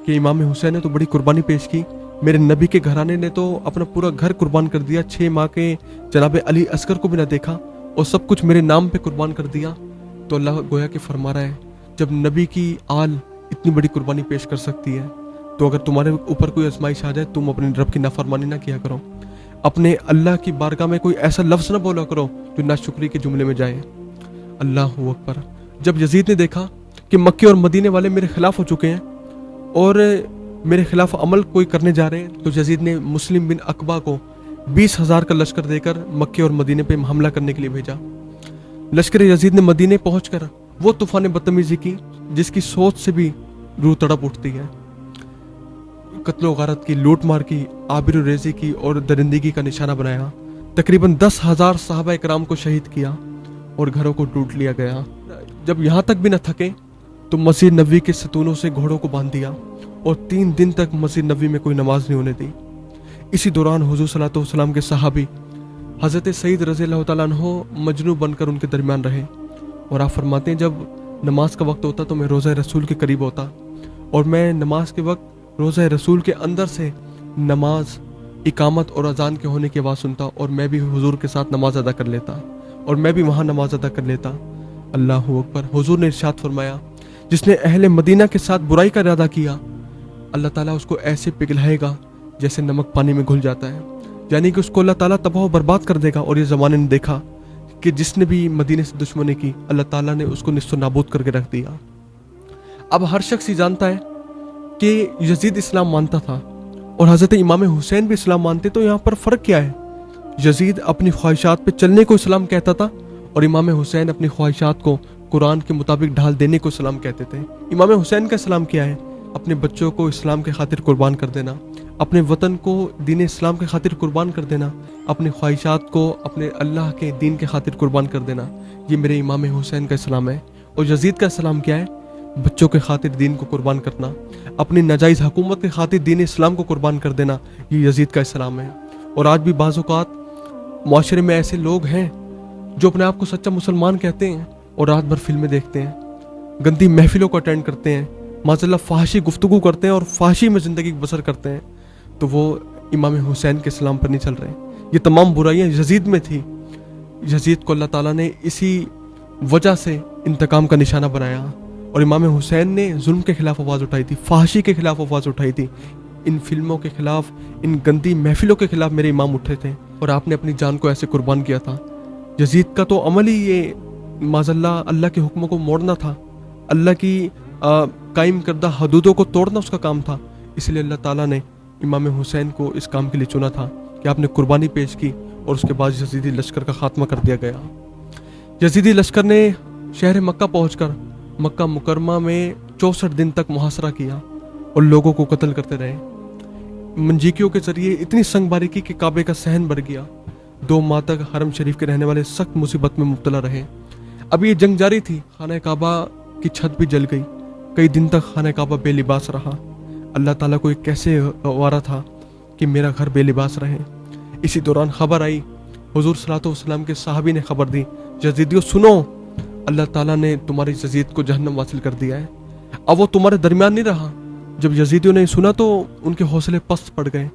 کہ इमाम हुसैन ने तो बड़ी कुर्बानी पेश की, मेरे नबी के घराने ने तो अपना पूरा घर कुर्बान कर दिया, 6 माह के जनाब अली असगर को भी ना देखा और सब कुछ मेरे नाम पे कुर्बान कर दिया। तो अल्लाह गोया कि फरमा रहा है, जब नबी की आल इतनी बड़ी कुर्बानी पेश कर सकती है, तो अगर तुम्हारे ऊपर कोई आजमाइश आ जाए, तुम अपने रब की नाफरमानी ना किया करो, अपने अल्लाह की बारगाह में कोई ऐसा लफ्ज़ ना बोला करो जो नाशुक्री के जुमले में जाए। अल्लाह अकबर। जब यजीद ने देखा कि मक्के और मदीने वाले मेरे खिलाफ हो चुके हैं और मेरे खिलाफ अमल कोई करने जा रहे हैं, तो यजीद ने मुस्लिम बिन अकबा को 20,000 का लश्कर देकर मक्के और मदीने पे हमला करने के लिए भेजा। लश्कर यजीद ने मदीने पहुंचकर वो तूफान बदतमीजी की जिसकी सोच से भी रूह तड़प उठती है। कत्लो गारत की, लूट मार की, आबिर रेजी की और दरिंदगी का निशाना बनाया। तकरीबन 10,000 सहाबा इकराम को शहीद किया और घरों को लूट लिया गया। जब यहाँ तक भी न थके तो मस्जिद नबी के सतूनों से घोड़ों को बांध दिया और 3 दिन तक मस्जिद नबी में कोई नमाज नहीं होने दी। इसी दौरान हुजूर सल्लल्लाहु अलैहि वसल्लम के सहाबी हज़रत सईद रज़ियल्लाहु तआला अन्हु मजनू बनकर उनके दरमियान रहे और आप फरमाते हैं, जब नमाज का वक्त होता तो मैं रोज़ा रसूल के करीब होता और मैं नमाज के वक्त रोज़ा रसूल के अंदर से नमाज, इकामत और अजान के होने की आवाज़ सुनता और मैं भी हुजूर के साथ नमाज अदा कर लेता और मैं भी वहाँ नमाज अदा कर लेता। अल्लाह अकबर। हुजूर ने इरशाद फरमाया, जिसने अहले मदीना के साथ बुराई का इरादा किया, अल्लाह ताला उसको ऐसे पिघलाएगा जैसे नमक पानी में घुल जाता है, यानी कि उसको अल्लाह ताला तबाह बर्बाद कर देगा। और ये ज़माने ने देखा कि जिसने भी मदीने से दुश्मनी की, अल्लाह ताला ने उसको निस्सो नाबूद करके रख दिया। अब हर शख्स ये जानता है कि यजीद इस्लाम मानता था और हज़रत इमाम हुसैन भी इस्लाम मानते, तो यहाँ पर फ़र्क क्या है? यजीद अपनी ख्वाहिशात पे चलने को इस्लाम कहता था और इमाम हुसैन अपनी ख्वाहिशात को कुरान के मुताबिक ढाल देने को इस्लाम कहते थे। इमाम हुसैन का इस्लाम क्या है? अपने बच्चों को इस्लाम के खातिर कुर्बान कर देना, अपने वतन को दीन इस्लाम के खातिर कुर्बान कर देना, अपनी ख्वाहिशात को अपने अल्लाह के दीन के खातिर कुर्बान कर देना। ये मेरे इमाम हुसैन का इस्लाम है। और यजीद का इस्लाम क्या है? बच्चों के खातिर दीन को कुर्बान करना, अपनी नाजायज़ हुकूमत के खातिर दीन इस्लाम को कुर्बान कर देना, ये यजीद का इस्लाम है। और आज भी बाज़ औक़ात माशरे में ऐसे लोग हैं जो अपने आप को सच्चा मुसलमान कहते हैं और रात भर फिल्में देखते हैं, गंदी महफिलों को अटेंड करते हैं, माज़अल्लाह फ़ाहिशी गुफ्तगू करते हैं और फ़ाहिशी में ज़िंदगी बसर करते हैं, तो वो इमाम हुसैन के इस्लाम पर नहीं चल रहे। ये तमाम बुराइयाँ यजीद में थी। यजीद को अल्लाह ताला ने इसी वजह से इंतकाम का निशाना बनाया और इमाम हुसैन ने जुल्म के खिलाफ आवाज़ उठाई थी, फ़ाहिशी के खिलाफ आवाज़ उठाई थी। इन फिल्मों के खिलाफ, इन गंदी महफिलों के खिलाफ मेरे इमाम उठे थे और आपने अपनी जान को ऐसे कुर्बान किया था। यजीद का तो अमल ही ये माज़अल्लाह अल्लाह के हुक्मों को मोड़ना था, अल्लाह की कायम करदा हदूदों को तोड़ना उसका काम था। इसलिए अल्लाह ताला ने इमाम हुसैन को इस काम के लिए चुना था कि आपने कुर्बानी पेश की और उसके बाद यजीदी लश्कर का खात्मा कर दिया गया। यजीदी लश्कर ने शहर मक्का पहुंचकर मक्का मुकरमा में 64 दिन तक मुहासरा किया और लोगों को कत्ल करते रहे। मंजीकियों के जरिए इतनी संगबारी की कि काबे का सहन बढ़ गया। 2 माह तक हरम शरीफ के रहने वाले सख्त मुसीबत में मुब्तला रहे। अब ये जंग जारी थी, खाना काबा की छत भी जल गई। कई दिन तक खाना काबा बेलिबास रहा। अल्लाह ताला को कैसे वारा था कि मेरा घर बेलिबास रहे। इसी दौरान खबर आई, हुजूर सल्लल्लाहु अलैहि वसल्लम के साहबी ने खबर दी, यजीदियों सुनो, अल्लाह ताला ने तुम्हारी यजीद को जहन्नम वासिल कर दिया है। अब वो तुम्हारे दरमियान नहीं रहा। जब यजीदियों ने सुना तो उनके हौसले पस्त पड़ गए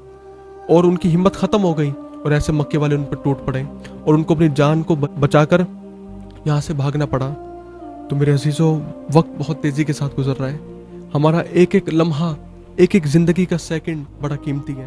और उनकी हिम्मत ख़त्म हो गई और ऐसे मक्के वाले उन पर टूट पड़े और उनको अपनी जान को बचाकर यहाँ से भागना पड़ा। तो मेरे अजीज़ों, वक्त बहुत तेज़ी के साथ गुजर रहा है। हमारा एक एक लम्हा, एक एक ज़िंदगी का सेकंड बड़ा कीमती है।